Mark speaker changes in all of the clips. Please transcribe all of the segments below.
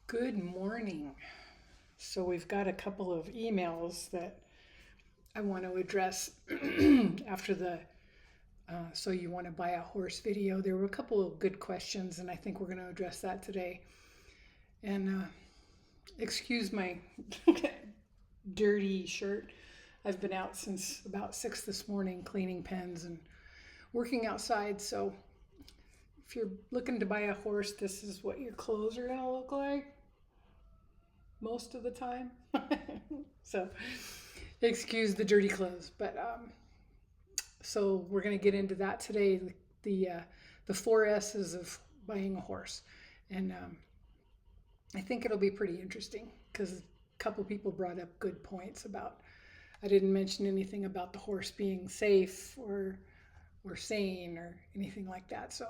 Speaker 1: Good morning. So we've got a couple of emails that I want to address after the So You Want to Buy a Horse video. There were a couple of good questions, and I think we're going to address that today. And excuse my dirty shirt. I've been out since about 6 this morning cleaning pens and working outside. So if you're looking to buy a horse, this is what your clothes are going to look like most of the time. So excuse the dirty clothes, but so we're going to get into that today. The four S's of buying a horse, and I think it'll be pretty interesting because a couple people brought up good points about. I didn't mention anything about the horse being safe or sane or anything like that. So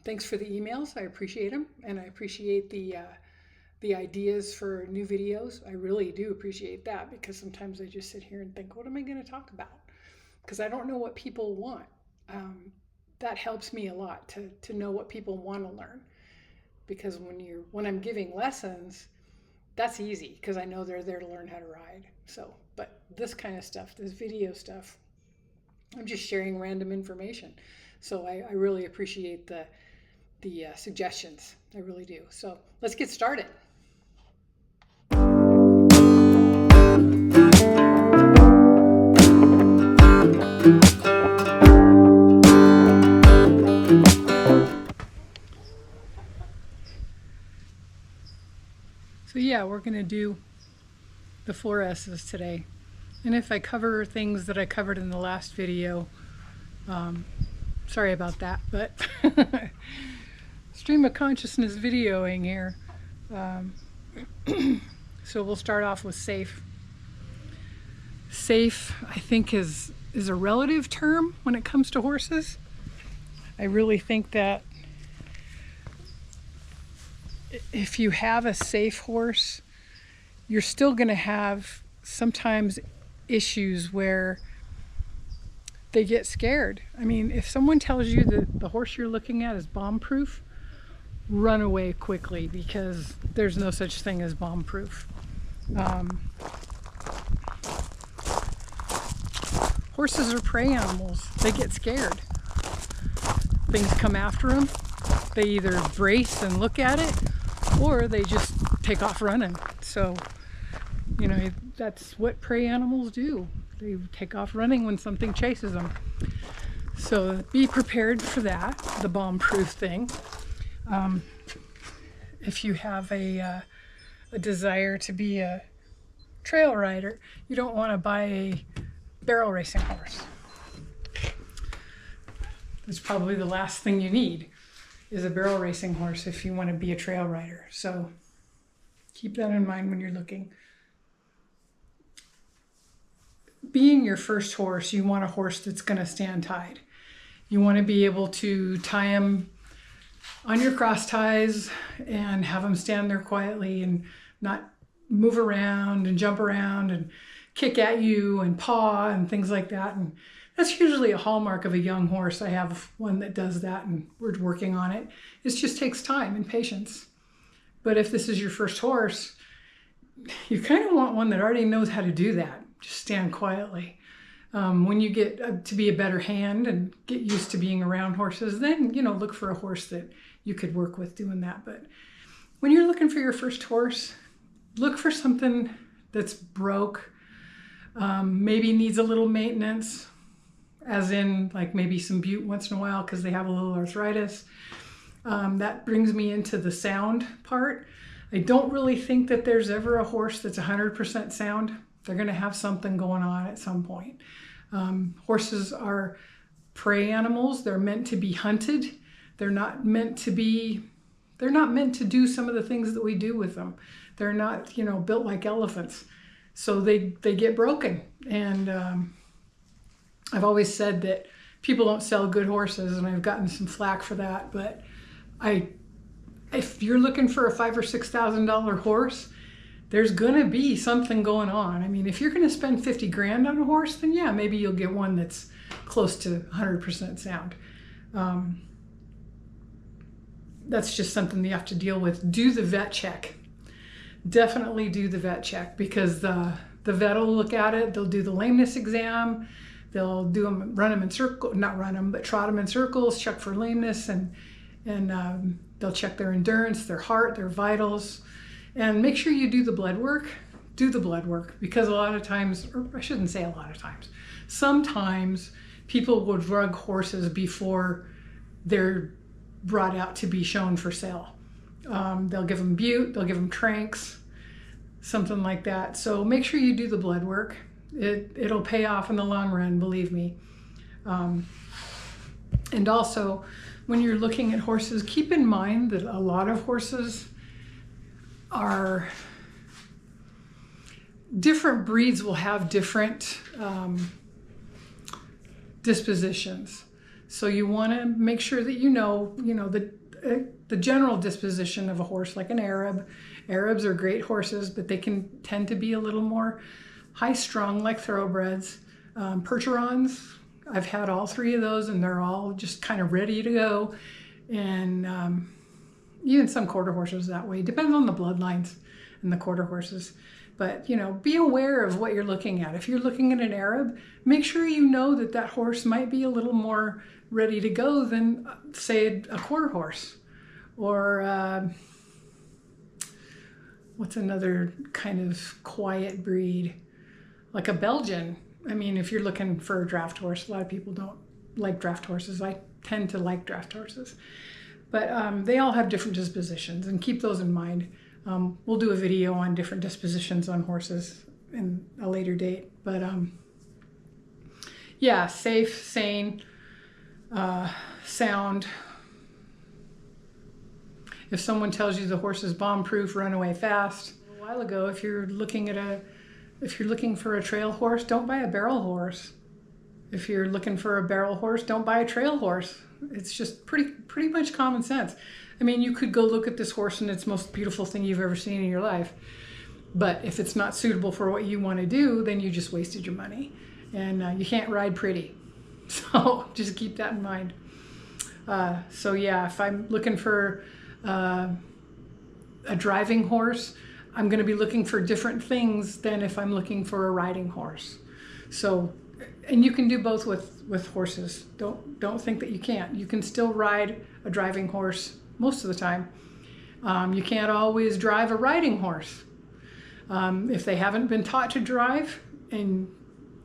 Speaker 1: thanks for the emails. I appreciate them, and I appreciate the ideas for new videos. I really do appreciate that because sometimes I just sit here and think, what am I going to talk about? Because I don't know what people want. That helps me a lot to know what people want to learn. Because when I'm giving lessons, that's easy because I know they're there to learn how to ride. So, but this kind of stuff, this video stuff, I'm just sharing random information. So I really appreciate the suggestions. I really do. So let's get started. So yeah, we're going to do the four S's today. And if I cover things that I covered in the last video, sorry about that, but stream of consciousness videoing here. So we'll start off with safe. Safe, I think, is a relative term when it comes to horses. I really think that if you have a safe horse, you're still going to have sometimes issues where they get scared. I mean, if someone tells you that the horse you're looking at is bomb-proof, run away quickly because there's no such thing as bomb-proof. Horses are prey animals. They get scared. Things come after them. They either brace and look at it, or they just take off running. So, that's what prey animals do. They take off running when something chases them. So be prepared for that, the bomb-proof thing. If you have a desire to be a trail rider, you don't want to buy a barrel racing horse. That's probably the last thing you need is a barrel racing horse if you want to be a trail rider. So keep that in mind when you're looking. Being your first horse, you want a horse that's going to stand tied. You want to be able to tie him on your cross ties and have him stand there quietly and not move around and jump around and kick at you and paw and things like that. And that's usually a hallmark of a young horse. I have one that does that and we're working on it. It just takes time and patience. But if this is your first horse, you kind of want one that already knows how to do that. Just stand quietly. When you get to be a better hand and get used to being around horses, then, look for a horse that you could work with doing that. But when you're looking for your first horse, look for something that's broke, maybe needs a little maintenance, as in like maybe some bute once in a while because they have a little arthritis. That brings me into the sound part. I don't really think that there's ever a horse that's 100% sound. They're going to have something going on at some point. Horses are prey animals. They're meant to be hunted. They're not meant to do some of the things that we do with them. They're not, built like elephants. So they get broken. And I've always said that people don't sell good horses, and I've gotten some flack for that. But if you're looking for a $5,000 or $6,000 horse, there's gonna be something going on. I mean, if you're gonna spend 50 grand on a horse, then yeah, maybe you'll get one that's close to 100% sound. that's just something you have to deal with. Do the vet check. Definitely do the vet check, because the vet will look at it. They'll do the lameness exam. They'll do them, run them in circles, not run them, but trot them in circles, check for lameness, and they'll check their endurance, their heart, their vitals, and make sure you do the blood work. Do the blood work, because a lot of times, or I shouldn't say a lot of times, sometimes people will drug horses before they're brought out to be shown for sale. They'll give them bute, they'll give them tranks, something like that. So make sure you do the blood work. It'll pay off in the long run, believe me. And also, when you're looking at horses, keep in mind that a lot of horses are, different breeds will have different dispositions. So you want to make sure that you know the general disposition of a horse, like an Arab. Arabs are great horses, but they can tend to be a little more high-strung, like thoroughbreds. Percherons, I've had all three of those, and they're all just kind of ready to go. And even some quarter horses that way. Depends on the bloodlines and the quarter horses. But, be aware of what you're looking at. If you're looking at an Arab, make sure you know that that horse might be a little more ready to go than, say, a quarter horse. Or what's another kind of quiet breed? Like a Belgian. I mean, if you're looking for a draft horse, a lot of people don't like draft horses. I tend to like draft horses. But they all have different dispositions, and keep those in mind. We'll do a video on different dispositions on horses in a later date. But yeah, safe, sane, sound. If someone tells you the horse is bomb-proof, run away fast. A while ago, if you're looking for a trail horse, don't buy a barrel horse. If you're looking for a barrel horse, don't buy a trail horse. It's just pretty much common sense. I mean, you could go look at this horse and it's the most beautiful thing you've ever seen in your life. But if it's not suitable for what you want to do, then you just wasted your money. And you can't ride pretty. So just keep that in mind. So yeah, if I'm looking for a driving horse, I'm going to be looking for different things than if I'm looking for a riding horse. So, and you can do both with horses. Don't think that you can't. You can still ride a driving horse most of the time. You can't always drive a riding horse. If they haven't been taught to drive and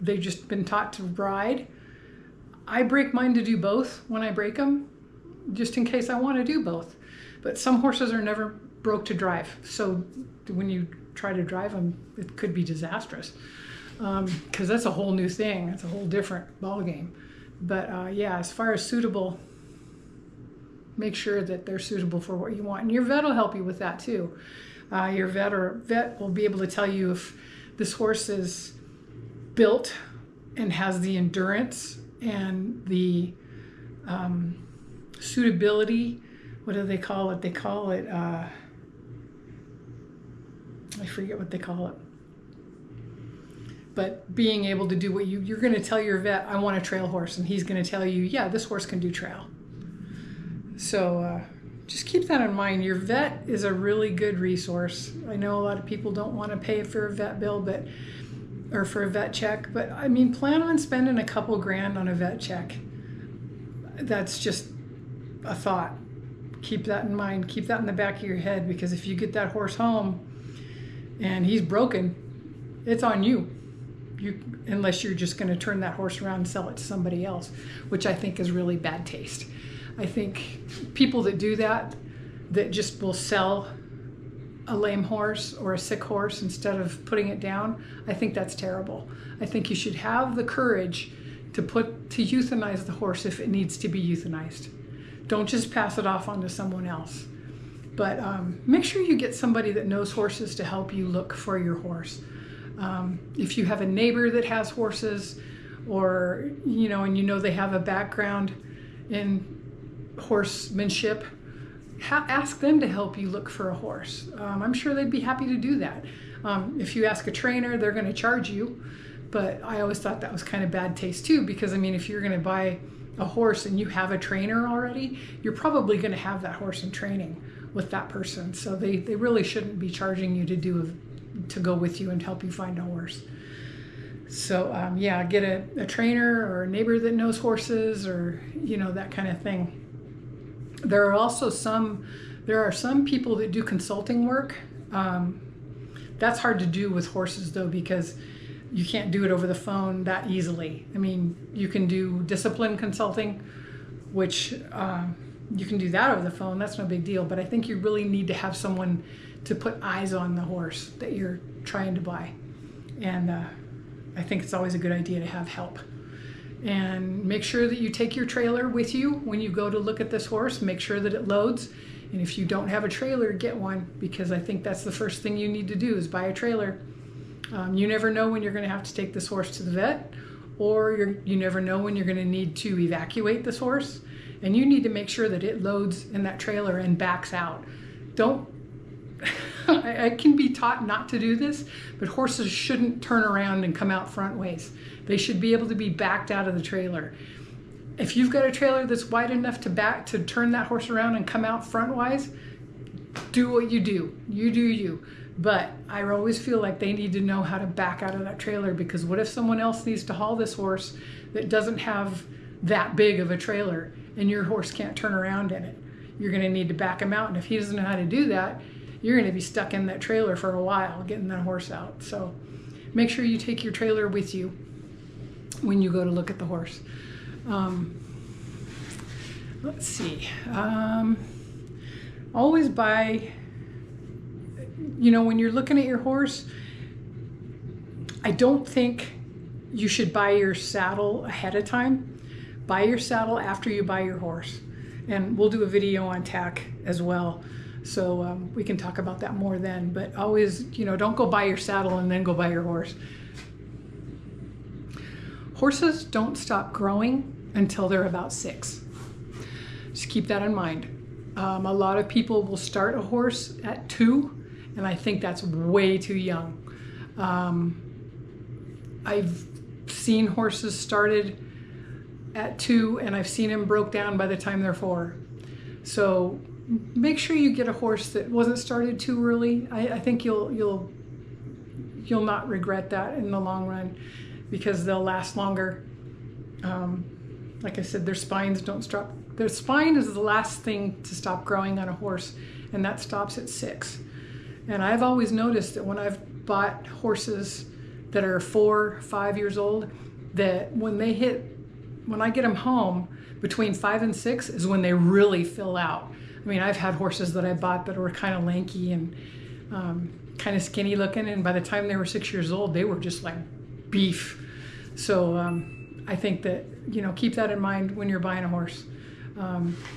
Speaker 1: they've just been taught to ride, I break mine to do both when I break them, just in case I want to do both. But some horses are never broke to drive. So when you try to drive them, it could be disastrous. Because that's a whole new thing. It's a whole different ballgame. But yeah, as far as suitable, make sure that they're suitable for what you want. And your vet will help you with that too. Your vet will be able to tell you if this horse is built and has the endurance and the suitability. What do they call it? They call it, I forget what they call it. But being able to do what you're going to tell your vet, I want a trail horse, and he's going to tell you, yeah, this horse can do trail. So just keep that in mind. Your vet is a really good resource. I know a lot of people don't want to pay for a vet bill, or for a vet check, but I mean, plan on spending a couple grand on a vet check. That's just a thought. Keep that in mind. Keep that in the back of your head, because if you get that horse home and he's broken, it's on you. Unless you're just going to turn that horse around and sell it to somebody else, which I think is really bad taste. I think people that do that just will sell a lame horse or a sick horse instead of putting it down, I think that's terrible. I think you should have the courage to euthanize the horse if it needs to be euthanized. Don't just pass it off onto someone else. But make sure you get somebody that knows horses to help you look for your horse. If you have a neighbor that has horses, or and they have a background in horsemanship, ask them to help you look for a horse. I'm sure they'd be happy to do that. If you ask a trainer, they're going to charge you, but I always thought that was kind of bad taste too, because I mean, if you're going to buy a horse and you have a trainer already, you're probably going to have that horse in training with that person. So they really shouldn't be charging you to go with you and help you find a horse. So yeah, get a trainer or a neighbor that knows horses, or that kind of thing. There are some people that do consulting work. That's hard to do with horses though, because you can't do it over the phone that easily. I mean, you can do discipline consulting, which you can do that over the phone. That's no big deal. But I think you really need to have someone to put eyes on the horse that you're trying to buy. And I think it's always a good idea to have help. And make sure that you take your trailer with you when you go to look at this horse. Make sure that it loads. And if you don't have a trailer, get one, because I think that's the first thing you need to do is buy a trailer. You never know when you're going to have to take this horse to the vet, or you never know when you're going to need to evacuate this horse. And you need to make sure that it loads in that trailer and backs out. I can be taught not to do this, but horses shouldn't turn around and come out front ways. They should be able to be backed out of the trailer. If you've got a trailer that's wide enough to turn that horse around and come out front-wise, do what you do. You do you. But I always feel like they need to know how to back out of that trailer, because what if someone else needs to haul this horse that doesn't have that big of a trailer and your horse can't turn around in it? You're going to need to back him out. And if he doesn't know how to do that, you're going to be stuck in that trailer for a while getting that horse out. So make sure you take your trailer with you when you go to look at the horse. Let's see. Always buy, when you're looking at your horse, I don't think you should buy your saddle ahead of time. Buy your saddle after you buy your horse. And we'll do a video on tack as well. So we can talk about that more then. But always, don't go buy your saddle and then go buy your horse. Horses don't stop growing until they're about 6. Just keep that in mind. A lot of people will start a horse at 2, and I think that's way too young. I've seen horses started at 2, and I've seen them broke down by the time they're 4. So make sure you get a horse that wasn't started too early. I think you'll not regret that in the long run, because they'll last longer. Like I said, their spines don't stop. Their spine is the last thing to stop growing on a horse, and that stops at 6. And I've always noticed that when I've bought horses that are 4, 5 years old, that when I get them home, between 5 and 6 is when they really fill out. I mean, I've had horses that I bought that were kind of lanky and kind of skinny looking, and by the time they were 6 years old, they were just like beef. So I think that, keep that in mind when you're buying a horse.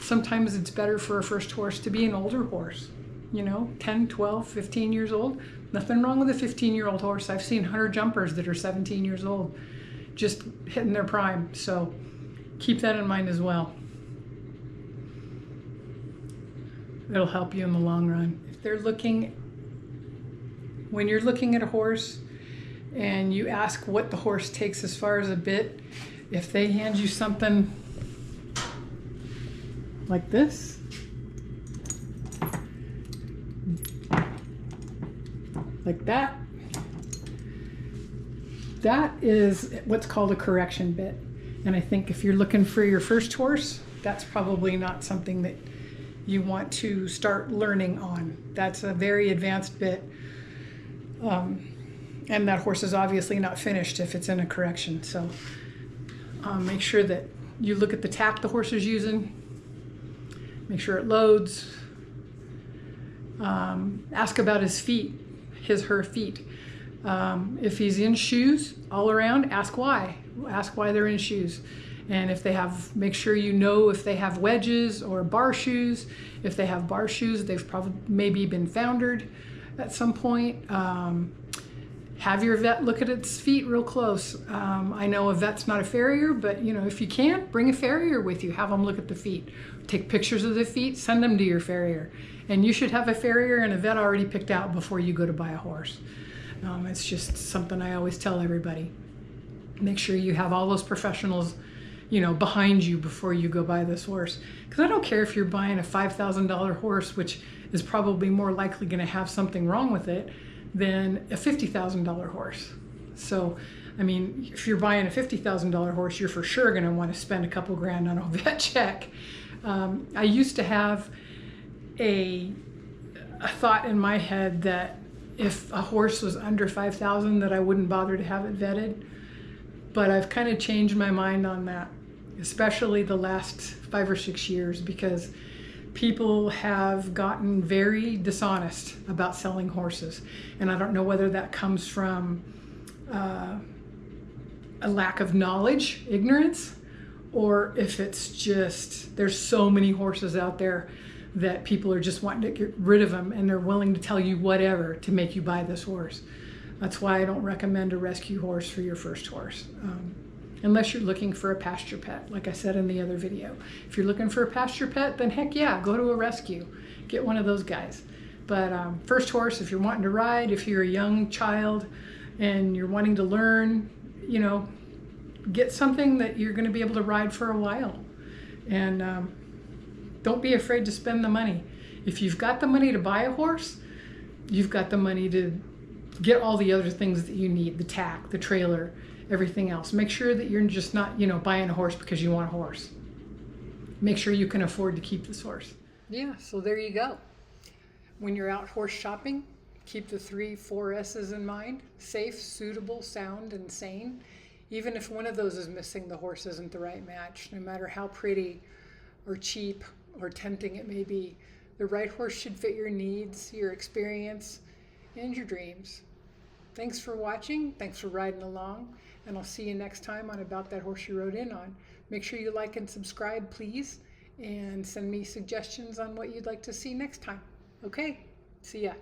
Speaker 1: Sometimes it's better for a first horse to be an older horse, 10, 12, 15 years old. Nothing wrong with a 15-year-old horse. I've seen hunter jumpers that are 17 years old, just hitting their prime. So keep that in mind as well. It'll help you in the long run. When you're looking at a horse and you ask what the horse takes as far as a bit, if they hand you something like this, like that is what's called a correction bit. And I think if you're looking for your first horse, that's probably not something that you want to start learning on. That's a very advanced bit. And that horse is obviously not finished if it's in a correction. So make sure that you look at the tack the horse is using. Make sure it loads. Ask about his feet, her feet. If he's in shoes all around, ask why. Ask why they're in shoes. And if they have, make sure if they have wedges or bar shoes. If they have bar shoes, they've probably maybe been foundered at some point. Have your vet look at its feet real close. I know a vet's not a farrier, but if you can, bring a farrier with you. Have them look at the feet. Take pictures of the feet, send them to your farrier. And you should have a farrier and a vet already picked out before you go to buy a horse. It's just something I always tell everybody. Make sure you have all those professionals behind you before you go buy this horse. Because I don't care if you're buying a $5,000 horse, which is probably more likely going to have something wrong with it than a $50,000 horse. So, I mean, if you're buying a $50,000 horse, you're for sure going to want to spend a couple grand on a vet check. I used to have a thought in my head that if a horse was under 5,000 that I wouldn't bother to have it vetted. But I've kind of changed my mind on that, especially the last 5 or 6 years, because people have gotten very dishonest about selling horses. And I don't know whether that comes from a lack of knowledge, ignorance, or if it's just there's so many horses out there that people are just wanting to get rid of them and they're willing to tell you whatever to make you buy this horse. That's why I don't recommend a rescue horse for your first horse, unless you're looking for a pasture pet, like I said in the other video. If you're looking for a pasture pet, then heck yeah, go to a rescue. Get one of those guys. But first horse, if you're wanting to ride, if you're a young child and you're wanting to learn, get something that you're going to be able to ride for a while. And don't be afraid to spend the money. If you've got the money to buy a horse, you've got the money to get all the other things that you need, the tack, the trailer, everything else. Make sure that you're just not, buying a horse because you want a horse. Make sure you can afford to keep this horse. Yeah, so there you go. When you're out horse shopping, keep the 4 S's in mind: safe, suitable, sound, and sane. Even if one of those is missing, the horse isn't the right match. No matter how pretty or cheap or tempting it may be, the right horse should fit your needs, your experience, and your dreams. Thanks for watching. Thanks for riding along. And I'll see you next time on About That Horse You Rode In On. Make sure you like and subscribe, please. And send me suggestions on what you'd like to see next time. Okay, see ya.